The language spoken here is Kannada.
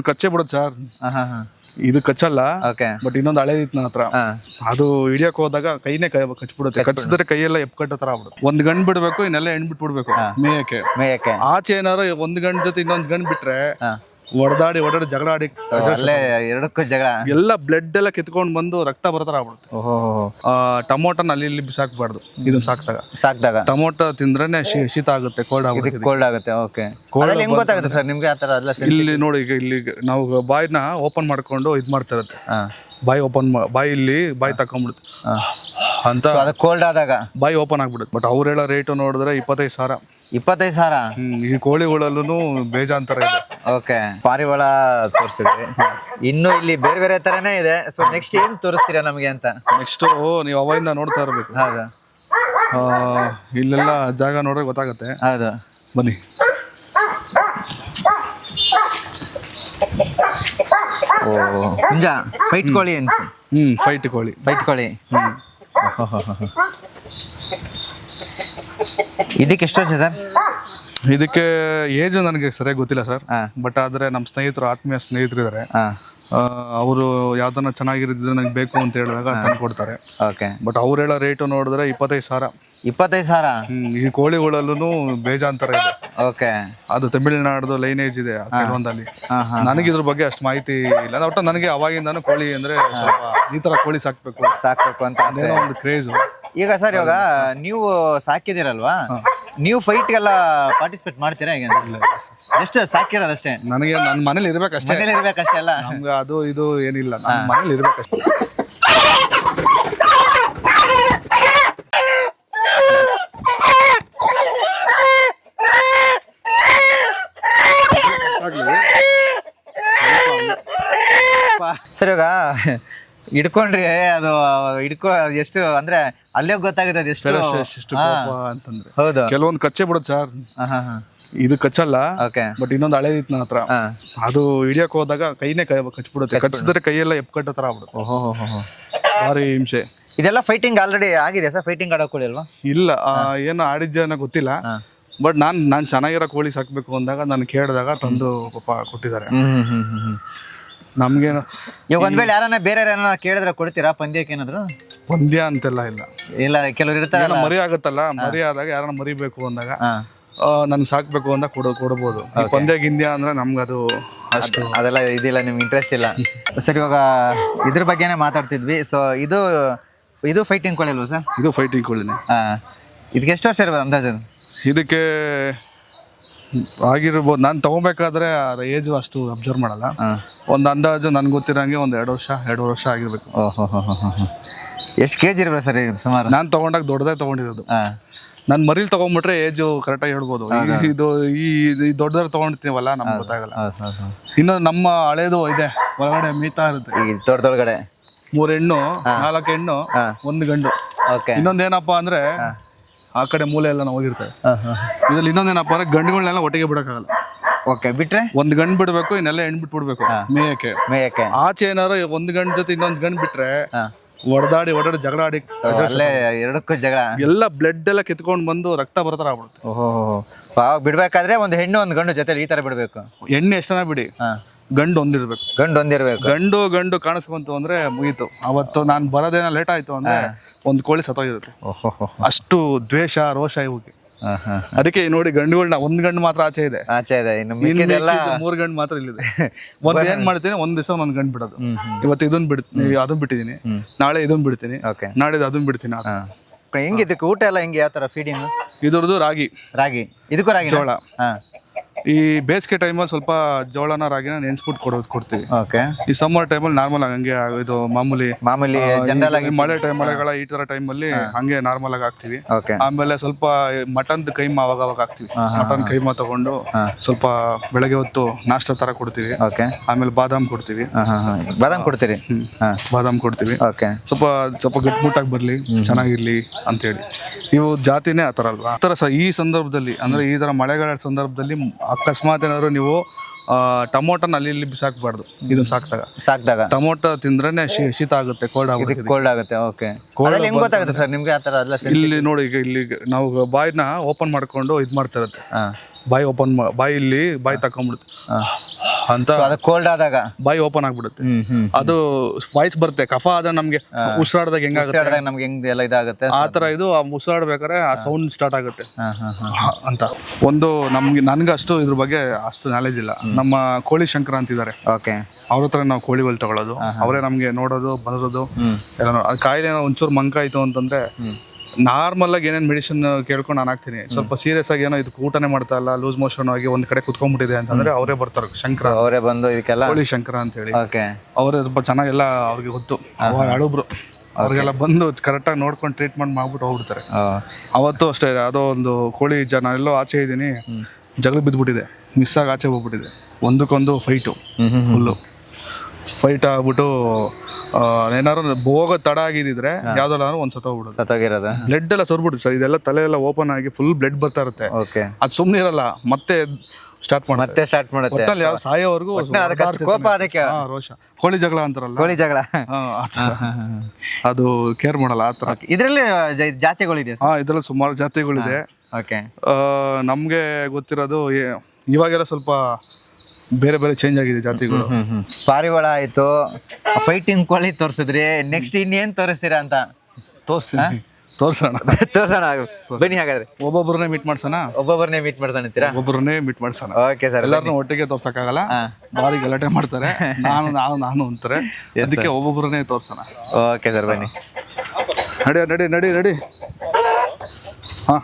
ಕಚ್ಚೆ ಬಿಡುತ್ತೆ ಸರ್. ಹಾ ಹಾ ಇದು ಕಚ್ಚಲ್ಲ, ಓಕೆ. ಬಟ್ ಇನ್ನೊಂದು ಹಳೇದಿತ್ತು ನನ್ನ ಹತ್ರ. ಅದು ಹಿಡಿಯಕ್ ಹೋದಾಗ ಕೈನೇ ಕಚ್ಬಿಡುತ್ತೆ. ಕಚ್ಚಿದ್ರೆ ಕೈಯೆಲ್ಲ ಎಪ್ಕಟ್ಟ ತರ ಆಗ್ಬಿಡುತ್ತೆ. ಒಂದ್ ಗಂಡ್ ಬಿಡ್ಬೇಕು, ಇನ್ನೆಲ್ಲ ಹೆಣ್ ಬಿಟ್ಬಿಡ್ಬೇಕು ಮೇಯಕ್ಕೆ. ಆಚೆ ಏನಾರು ಒಂದ್ ಗಂಡ್ ಜೊತೆ ಇನ್ನೊಂದ್ ಗಂಡ್ ಬಿಟ್ರೆ ಹೊಡೆದಾಡಿ ಜಗಳ ಆಡಿ ಎರಡಕ್ಕೂ ಜಗಳ, ಎಲ್ಲ ಬ್ಲಡ್ ಎಲ್ಲ ಕಿತ್ಕೊಂಡ್ ಬಂದು ರಕ್ತ ಬರತರ ಆಗ್ಬಿಡುತ್ತೆ. ಟೊಮೊಟೊನ ಅಲ್ಲಿ ಇಲ್ಲಿ ಬಿಸಾಕ್ಬಾರ್ದು. ಇದನ್ನ ಸಾಕ್ದಾಗ ಟೊಮೊಟೊ ತಿಂದ್ರೆ ಶೀತ ಆಗುತ್ತೆ, ಕೋಲ್ಡ್ ಆಗುತ್ತೆ. ಓಕೆ, ಹೆಂಗ್ ಗೊತ್ತಾಗುತ್ತೆ ಸರ್ ನಿಮ್ಗೆ ಆತರ? ಇಲ್ಲಿ ನೋಡಿ, ಈಗ ಇಲ್ಲಿ ನಾವು ಬಾಯಿನ ಓಪನ್ ಮಾಡ್ಕೊಂಡು ಇದ್ ಮಾಡ್ತಾ ಇರುತ್ತೆ. ಬಾಯಿ ತಕೊಂಡ್ಬಿಡುತ್ತೆ ಅಂತ, ಕೋಲ್ಡ್ ಆದಾಗ ಬಾಯಿ ಓಪನ್ ಆಗ್ಬಿಡುತ್ತೆ. ಬಟ್ ಅವ್ರು ಹೇಳೋ ರೇಟು ನೋಡಿದ್ರೆ 25,000. 25,000? ಈ ಕೋಳಿಗಳಲ್ಲೂ ಬೇಜಾಂತರ ಇದೆ. ಓಕೆ, ಪಾರಿವಾಳ ತೋರಿಸಿದ್ರಿ, ಇನ್ನು ಇಲ್ಲಿ ಬೇರೆ ಬೇರೆ ತರನೇ ಇದೆ. ಸೊ ನೆಕ್ಸ್ಟ್ ಏನ್ ತೋರಿಸ್ತೀರಾ ನಮಗೆ ಅಂತ? ನೆಕ್ಸ್ಟ್ ನೀವು ಅವಾಗಿಂದ ನೋಡ್ತಾ ಇರ್ಬೇಕು. ಹೌದಾ? ಇಲ್ಲೆಲ್ಲ ಜಾಗ ನೋಡ್ರೆ ಗೊತ್ತಾಗುತ್ತೆ. ಹೌದು, ಬನ್ನಿ. ಹುಂಜ ಫೈಟ್ ಕೋಳಿ ಅನ್ಸಿ. ಫೈಟ್ ಕೋಳಿ. ಇದಕ್ಕೆ ಎಷ್ಟು ವರ್ಷ ಸರ್? ಇದಕ್ಕೆ ಏಜ್ ನನಗೆ ಸರಿಯಾಗಿ ಗೊತ್ತಿಲ್ಲ ಸರ್. ಬಟ್ ಆದ್ರೆ ನಮ್ಮ ಸ್ನೇಹಿತರು, ಆತ್ಮೀಯ ಸ್ನೇಹಿತರು ಇದಾರೆ. ಅವರು ಯಾವ್ದನ್ನ ಚೆನ್ನಾಗಿರಿದ್ರೆ ನನಗೆ ಬೇಕು ಅಂತ ಹೇಳಿದಾಗ ತಂದು ಕೊಡ್ತಾರೆ. ಬಟ್ ಅವ್ರು ಹೇಳೋ ರೇಟು ನೋಡಿದ್ರೆ 25,000. 25,000? ಈ ಕೋಳಿಗಳಲ್ಲೂ ಬೇಜಾಂತರ ಇದೆ. ಓಕೆ, ಅದು ತಮಿಳುನಾಡ್ದು ಲೈನೇಜ್ ಇದೆ ಕೆಲವೊಂದಲ್ಲಿ. ನನಗೆ ಇದ್ರ ಬಗ್ಗೆ ಅಷ್ಟು ಮಾಹಿತಿ ಇಲ್ಲ. ಒಟ್ಟು ನನಗೆ ಅವಾಗಿಂದಾನು ಕೋಳಿ ಅಂದ್ರೆ ಸ್ವಲ್ಪ ಈ ತರ ಕೋಳಿ ಸಾಕ್ಬೇಕು ಅಂತ ಒಂದು ಕ್ರೇಜ್. ಈಗ ಸರ್, ಇವಾಗ ನೀವು ಸಾಕಿದಿರಲ್ವಾ, ನೀವು ಫೈಟ್ಗೆಲ್ಲ ಪಾರ್ಟಿಸಿಪೇಟ್ ಮಾಡ್ತೀರಾ? ಈಗ ಎಷ್ಟು ಸಾಕಿರೋದಷ್ಟೇ? ನನಗೆ ನನ್ನ ಮನೇಲಿ ಇರ್ಬೇಕಷ್ಟೇ. ಅಲ್ಲ ನಮ್ಗೆ ಅದು ಇದು ಏನಿಲ್ಲ, ನನ್ನ ಮನೇಲಿ ಇರ್ಬೇಕಷ್ಟೇ. ಸರ್, ಇವಾಗ ಹಿಡ್ಕೊಂಡ್ರಿ, ಅದು ಎಷ್ಟು ಅಂದ್ರೆ ಅಲ್ಲೇ ಗೊತ್ತಾಗುತ್ತೆ ಅದು ಎಷ್ಟು ಅಂತಂದ್ರೆ. ಹೌದು, ಕೆಲವೊಂದು ಕಚ್ಚೆ ಬಿಡುತ್ತೆ ಸರ್. ಇದು ಕಚ್ಚಲ್ಲ, ಬಟ್ ಇನ್ನೊಂದು ಹಳೇದಿತ್ತು ನನ್ನ ಹತ್ರ. ಅದು ಹಿಡಿಯಕ್ ಹೋದಾಗ ಕೈನೇ ಕಚ್ಬಿಡುತ್ತೆ. ಕಚ್ಚಿದ್ರೆ ಕೈಯೆಲ್ಲ ಎಪ್ಕಟ್ಟ ತರ ಆಗ್ಬಿಡುತ್ತೆ. ಭಾರಿ ಹಿಂಸೆ. ಇದೆಲ್ಲ ಫೈಟಿಂಗ್ ಆಲ್ರೆಡಿ ಆಗಿದೆ ಸರ್? ಫೈಟಿಂಗ್ ಆಡೋ ಕೋಳಿ ಅಲ್ವಾ? ಇಲ್ಲ, ಏನು ಆಡಿದ್ದೆ ಗೊತ್ತಿಲ್ಲ. ಬಟ್ ನಾನ್ ಚೆನ್ನಾಗಿರೋ ಕೋಳಿ ಸಾಕ್ಬೇಕು ಅಂದಾಗ ನಾನು ಕೇಳಿದಾಗ ತಂದು ಪಾಪ ಕೊಟ್ಟಿದ್ದಾರೆ. ನಮ್ಗೇನು ಈಗ ಒಂದ್ ವೇಳೆ ಯಾರನ್ನ ಬೇರೆ ಕೇಳಿದ್ರೆ ಕೊಡ್ತೀರಾ ಪಂದ್ಯಕ್ಕೆ? ಏನಾದ್ರು ಪಂದ್ಯ ಅಂತೆಲ್ಲ ಇಲ್ಲ, ಕೆಲವ್ರು ಇರ್ತಾರೆ, ಮರಿ ಆಗುತ್ತಲ್ಲ, ಮರಿ ಆದಾಗ ಯಾರನ್ನ ಮರಿಬೇಕು ಅಂದಾಗ ನನ್ಗೆ ಸಾಕ್ಬೇಕು ಅಂತ ಕೊಡ್ಬೋದು. ಪಂದ್ಯ ಗಿಂದ್ಯ ಅಂದ್ರೆ ನಮ್ಗೆ ಅದು ಅಷ್ಟು ಅದೆಲ್ಲ ಇದಿಲ್ಲ, ನಿಮ್ಗೆ ಇಂಟ್ರೆಸ್ಟ್ ಇಲ್ಲ. ಸರ್, ಇವಾಗ ಇದ್ರ ಬಗ್ಗೆನೇ ಮಾತಾಡ್ತಿದ್ವಿ. ಸೊ ಇದು ಫೈಟಿಂಗ್ ಕೋಳಿ ಅಲ್ವಾ ಸರ್? ಇದು ಫೈಟಿಂಗ್ ಕೋಳಿನೇ. ಇದಕ್ಕೆ ಎಷ್ಟು ವರ್ಷ ಇರ್ಬೋದು ಅಂದಾಜು? ಇದಕ್ಕೆ ಆಗಿರ್ಬೋದು, ನಾನು ತಗೋಬೇಕಾದ್ರೆ ಏಜ್ ಅಷ್ಟು ಅಬ್ಸರ್ವ್ ಮಾಡಲ್ಲ. ಒಂದು ಅಂದಾಜು ನನ್ಗೆ ಗೊತ್ತಿರಂಗೆ ಒಂದು 2 ವರ್ಷ ಆಗಿರ್ಬೇಕು. ಎಷ್ಟು ಕೆಜಿ ಇರ್ಬೇಕು ಸರ್ ಸುಮಾರು? ನಾನು ತಗೊಂಡಾಗ ದೊಡ್ಡದೇ ತಗೊಂಡಿರೋದು. ನಾನು ಮರಿಲ್ ತಗೊಂಡ್ಬಿಟ್ರೆ ಏಜು ಕರೆಕ್ಟಾಗಿ ಹೇಳ್ಬೋದು. ಇದು ಈ ದೊಡ್ಡದಾರು ತಗೊಂಡಿರ್ತೀವಲ್ಲ, ನಮ್ಗೆ ಗೊತ್ತಾಗಲ್ಲ. ಇನ್ನು ನಮ್ಮ ಹಳೇದು ಇದೆ, ಒಳಗಡೆ ಮೀತಾ ಇರುತ್ತೆ. ತೋಟದೊಳಗಡೆ 3 ಹೆಣ್ಣು 4 ಹೆಣ್ಣು 1 ಗಂಡು. ಇನ್ನೊಂದೇನಪ್ಪಾ ಅಂದ್ರೆ ಆ ಕಡೆ ಮೂಲೆ ಎಲ್ಲ ನಾವು ಹೋಗಿರ್ತೇವೆ. ಇದ್ರಲ್ಲಿ ಇನ್ನೊಂದೇನಪ್ಪ ಅಂದ್ರೆ ಗಂಡುಗಳನ್ನೆಲ್ಲ ಒಟ್ಟಿಗೆ ಬಿಡಕ್ಕಾಗಲ್ಲ. ಓಕೆ, ಬಿಟ್ರೆ ಒಂದ್ ಗಂಡ್ ಬಿಡ್ಬೇಕು, ಇನ್ನೆಲ್ಲ ಹೆಣ್ ಬಿಟ್ಬಿಡ್ಬೇಕು ಮೇಯಕ್ಕೆ. ಆಚೆ ಏನಾರು ಒಂದ್ ಗಂಡ್ ಜೊತೆ ಇನ್ನೊಂದ್ ಗಂಡ್ ಬಿಟ್ರೆ ಹೊಡೆದಾಡಿ ಜಗಳ ಆಡಿ ಎರಡಕ್ಕೂ ಜಗಳ, ಎಲ್ಲ ಬ್ಲಡ್ ಎಲ್ಲ ಕಿತ್ಕೊಂಡ್ ಬಂದು ರಕ್ತ ಬರತರ ಆಗ್ಬಿಡುತ್ತೆ. ಬಿಡ್ಬೇಕಾದ್ರೆ ಒಂದ್ ಹೆಣ್ಣು ಒಂದ್ ಗಂಡು ಜೊತೆ ಈ ತರ ಬಿಡ್ಬೇಕು. ಹೆಣ್ಣು ಎಷ್ಟನ ಬಿಡಿ, ಗಂಡು ಒಂದಿರ್ಬೇಕು. ಗಂಡು ಕಾಣಿಸ್ಕೊಂತು ಅಂದ್ರೆ ಮುಗೀತು. ಅವತ್ತು ನಾನ್ ಬರೋದೇನ ಲೇಟ್ ಆಯ್ತು ಅಂದ್ರೆ ಒಂದ್ ಕೋಳಿ ಸತ್ತೋಗಿರುತ್ತೆ. ಅಷ್ಟು ದ್ವೇಷ ರೋಷ ಇವಕ್ಕೆ. ಅದಕ್ಕೆ ನೋಡಿ, ಗಂಡುಗಳನ್ನ ಒಂದ್ ಗಂಡು ಮಾತ್ರ ಆಚೆ ಇದೆ, 3 ಗಂಡು ಮಾತ್ರ ಇಲ್ಲಿದೆ. ಏನ್ ಮಾಡ್ತೀನಿ, ಒಂದ್ ದಿವಸ ಒಂದ್ ಗಂಡು ಬಿಡೋದು. ಇವತ್ತು ಅದನ್ನ ಬಿಟ್ಟಿದೀನಿ, ನಾಳೆ ಇದನ್ ಬಿಡ್ತೀನಿ, ನಾಳೆ ಅದನ್ನ ಬಿಡ್ತೀನಿ. ಹೆಂಗ್ ಇದಕ್ಕೆ ಊಟ ಎಲ್ಲ ಹೆಂಗೆ, ಯಾವ ತರ ಫೀಡಿಂಗ್? ಇದ್ರದ್ದು ರಾಗಿ, ಇದಕ್ಕೂ ರಾಗಿ, ಜೋಳ. ಈ ಬೇಸಿಗೆ ಟೈಮಲ್ಲಿ ಸ್ವಲ್ಪ ಜೋಳನ ರಾಗಿನ ನೆನ್ಸ್ಬಿಟ್ಟು ಕೊಡ್ತೀವಿ. ಈ ಸಮ್ಮರ್ ಟೈಮಲ್ಲಿ ನಾರ್ಮಲ್ ಆಗಿ ಹಂಗೆ ಇದು ಮಾಮೂಲಿ ಜನರಲ್ ಆಗಿ ಮಳೆಗಳ ಈ ತರ ಟೈಮಲ್ಲಿ ಹಂಗೆ ನಾರ್ಮಲ್ ಆಗಿ ಹಾಕ್ತಿವಿ. ಆಮೇಲೆ ಸ್ವಲ್ಪ ಮಟನ್ ಕೈಮಾ ಅವಾಗ ಹಾಕ್ತಿವಿ. ಮಟನ್ ಕೈಮಾ ತಗೊಂಡು ಸ್ವಲ್ಪ ಬೆಳಗ್ಗೆ ಹೊತ್ತು ನಾಷ್ಟ ತರ ಕೊಡ್ತೀವಿ. ಆಮೇಲೆ ಬಾದಾಮ್ ಕೊಡ್ತೀವಿ. ಬಾದಾಮ್ ಕೊಡ್ತೀವಿ. ಸ್ವಲ್ಪ ಗಟ್ಟಿಮುಟ್ಟಾಗಿ ಬರ್ಲಿ, ಚೆನ್ನಾಗಿರ್ಲಿ ಅಂತ ಹೇಳಿ. ಇವು ಜಾತಿನೇ ಆತರ ಅಲ್ವಾ. ಆತರ ಈ ಸಂದರ್ಭದಲ್ಲಿ ಅಂದ್ರೆ ಈ ತರ ಮಳೆಗಾಲ ಸಂದರ್ಭದಲ್ಲಿ ಅಕಸ್ಮಾತ್ ಏನಾದ್ರು ನೀವು ಟೊಮೊಟೊನ ಅಲ್ಲಿ ಇಲ್ಲಿ ಬಿಸಾಕ್ಬಾರ್ದು. ಇದನ್ನ ಸಾಕ್ದಾಗ ಟೊಮೊಟೊ ತಿಂದ್ರೆ ಶೀತ ಆಗುತ್ತೆ, ಕೋಲ್ಡ್ ಆಗುತ್ತೆ. ಓಕೆ, ಹೆಂಗ್ ಗೊತ್ತಾಗುತ್ತೆ ಸರ್ ನಿಮ್ಗೆ ಆತರ? ಇಲ್ಲಿ ನೋಡಿ, ಈಗ ಇಲ್ಲಿ ನಾವು ಬಾಯಿನ ಓಪನ್ ಮಾಡ್ಕೊಂಡು ಇದ್ ಮಾಡ್ತಾ ಇರುತ್ತೆ. ಬಾಯಲ್ಲಿ ಬಾಯಿ ತಕೊಂಡ್ಬಿಡುತ್ತೆ ಅಂತ, ಅದು ಕೋಲ್ಡ್ ಆದಾಗ ಬಾಯಿ ಓಪನ್ ಆಗ್ಬಿಡುತ್ತೆ. ಅದು ವಾಯ್ಸ್ ಬರುತ್ತೆ. ಕಫ ಆದ ನಮ್ಗೆ ಉಸಿರಾಡ್ದಾಗ ಹೆಂಗಾಗುತ್ತೆ ನಮ್ಗೆ ಹೆಂಗ್ ಎಲ್ಲ ಇದಾಗುತ್ತೆ ಆ ತರ ಇದು ಉಸಿರಾಡ್ಬೇಕಾದ್ರೆ ಆ ಸೌಂಡ್ ಸ್ಟಾರ್ಟ್ ಆಗುತ್ತೆ ಅಂತ. ಒಂದು ನನ್ಗೆ ಅಷ್ಟು ಇದ್ರ ಬಗ್ಗೆ ಅಷ್ಟು ನಾಲೆಜ್ ಇಲ್ಲ. ನಮ್ಮ ಕೋಳಿ ಶಂಕರ ಅಂತಿದ್ದಾರೆ, ಓಕೆ, ಅವ್ರ ಹತ್ರ ನಾವು ಕೋಳಿಗಳು ತಗೊಳ್ಳೋದು, ಅವರೇ ನಮ್ಗೆ ನೋಡೋದು ಬರೋದು ಎಲ್ಲ. ಕಾಯಿಲೆ ಒಂಚೂರು ಮಂಕಾಯ್ತು ಅಂತಂದ್ರೆ ನಾರ್ಮಲ್ ಆಗಿ ಏನೇನು ಮೆಡಿಸಿನ್ ಕೇಳ್ಕೊಂಡು ನಾನು ಹಾಕ್ತೀನಿ. ಸ್ವಲ್ಪ ಸೀರಿಯಸ್ ಆಗಿ ಏನೋ ಇದಕ್ಕೆ ಊಟನೇ ಮಾಡ್ತಾ ಇಲ್ಲ, ಲೂಸ್ ಮೋಷನ್ ಆಗಿ ಒಂದ್ ಕಡೆ ಕುತ್ಕೊಂಡ್ಬಿಟ್ಟಿದೆ ಅಂತಂದ್ರೆ ಅವರೇ ಬರ್ತಾರೆ, ಶಂಕರ ಅವರೇ ಬಂದು ಇದಕ್ಕೆಲ್ಲ ಕೋಳಿ ಶಂಕರ ಅಂತ ಹೇಳಿ. ಓಕೆ, ಅವರೇ ಸ್ವಲ್ಪ ಚೆನ್ನಾಗೆಲ್ಲ ಅವ್ರಿಗೆ ಗೊತ್ತು. ಅವಾಗ ಅಳುಬ್ರು ಅವ್ರಿಗೆಲ್ಲ ಬಂದು ಕರೆಕ್ಟಾಗಿ ನೋಡ್ಕೊಂಡು ಟ್ರೀಟ್ಮೆಂಟ್ ಮಾಡ್ಬಿಟ್ಟು ಹೋಗ್ಬಿಡ್ತಾರೆ. ಅವತ್ತು ಅಷ್ಟೇ ಯಾವುದೋ ಒಂದು ಕೋಳಿ ಎಲ್ಲೋ ಆಚೆ ಇದ್ದೀನಿ, ಜಗಳ ಬಿದ್ದುಬಿಟ್ಟಿದೆ, ಮಿಸ್ ಆಗಿ ಆಚೆ ಹೋಗ್ಬಿಟ್ಟಿದೆ. ಒಂದಕ್ಕೊಂದು ಫೈಟು, ಫುಲ್ಲು ಫೈಟ್ ಆಗ್ಬಿಟ್ಟು ಏನಾದ್ರು ಹೋಗೋ ತಡ ಆಗಿದ್ರೆ ಯಾವ್ದಾದ್ರು ಒಂದ್ ಸತ್ತೋಗಿರೋದು, ಬ್ಲಡ್ ಎಲ್ಲ ಸೋರ್ಬಿಟ್ಟು ಸರ್, ಇದೆಲ್ಲ ತಲೆ ಎಲ್ಲ ಓಪನ್ ಆಗಿ ಫುಲ್ ಬ್ಲಡ್ ಬರ್ತಾ ಇರುತ್ತೆ. ಓಕೆ, ಅದು ಸುಮ್ಮನೆ ಇರಲ್ಲ, ಮತ್ತೆ ಸ್ಟಾರ್ಟ್ ಮಾಡುತ್ತೆ. ಒಟ್ಟಲ್ಲಿ ಯಾವ ಸಾಯೋವರೆಗೂ ಕೋಪ, ಅದಕ್ಕೆ ರೋಷ, ಕೋಳಿ ಜಗಳ ಅಂತಾರಲ್ಲ, ಕೋಳಿ ಜಗಳ, ಅದು ಕೇರ್ ಮಾಡಲ್ಲ ಆ ತರ. ಇದರಲ್ಲಿ ಜಾತಿಗಳಿದೆ? ಇದ್ರಲ್ಲಿ ಸುಮಾರು ಜಾತಿಗಳಿದೆ. ಓಕೆ, ನಮ್ಗೆ ಗೊತ್ತಿರೋದು ಇವಾಗೆಲ್ಲ ಸ್ವಲ್ಪ ಬೇರೆ ಬೇರೆ ಚೇಂಜ್ ಆಗಿದೆ ಜಾತಿಗಳು. ಪಾರಿವಾಳ ಆಯ್ತು, ಫೈಟಿಂಗ್ ಕೋಳಿ ತೋರಿಸಿದ್ರಿ, ನೆಕ್ಸ್ಟ್ ಇನ್ನೇನ್ ತೋರಿಸ್ತೀರಾ ಅಂತ? ತೋರ್ಸೋಣ ಬನ್ನಿ. ಹಾಗಾದ್ರೆ ಒಬ್ಬೊಬ್ಬರನ್ನೇ ಮೀಟ್ ಮಾಡ್ಸೋಣ, ಒಬ್ಬೊಬ್ಬರನ್ನೇ ಮೀಟ್ ಮಾಡ್ಸೋಣ. ಒಬ್ಬೊಬ್ಬರನ್ನೇ ಮೀಟ್ ಮಾಡ್ಸೋಣ. ಓಕೆ ಸರ್, ಎಲ್ಲರನ್ನೂ ಒಟ್ಟಿಗೆ ತೋರ್ಸಕ್ಕಾಗಲ್ಲ, ಭಾರಿ ಗಲಾಟೆ ಮಾಡ್ತಾರೆ, ನಾನು ಅಂತಾರೆ, ಅದಕ್ಕೆ ಒಬ್ಬೊಬ್ಬರನ್ನೇ ತೋರ್ಸೋಣ. ಓಕೆ ಸರ್, ಬನ್ನಿ. ನಡಿ ಹಾ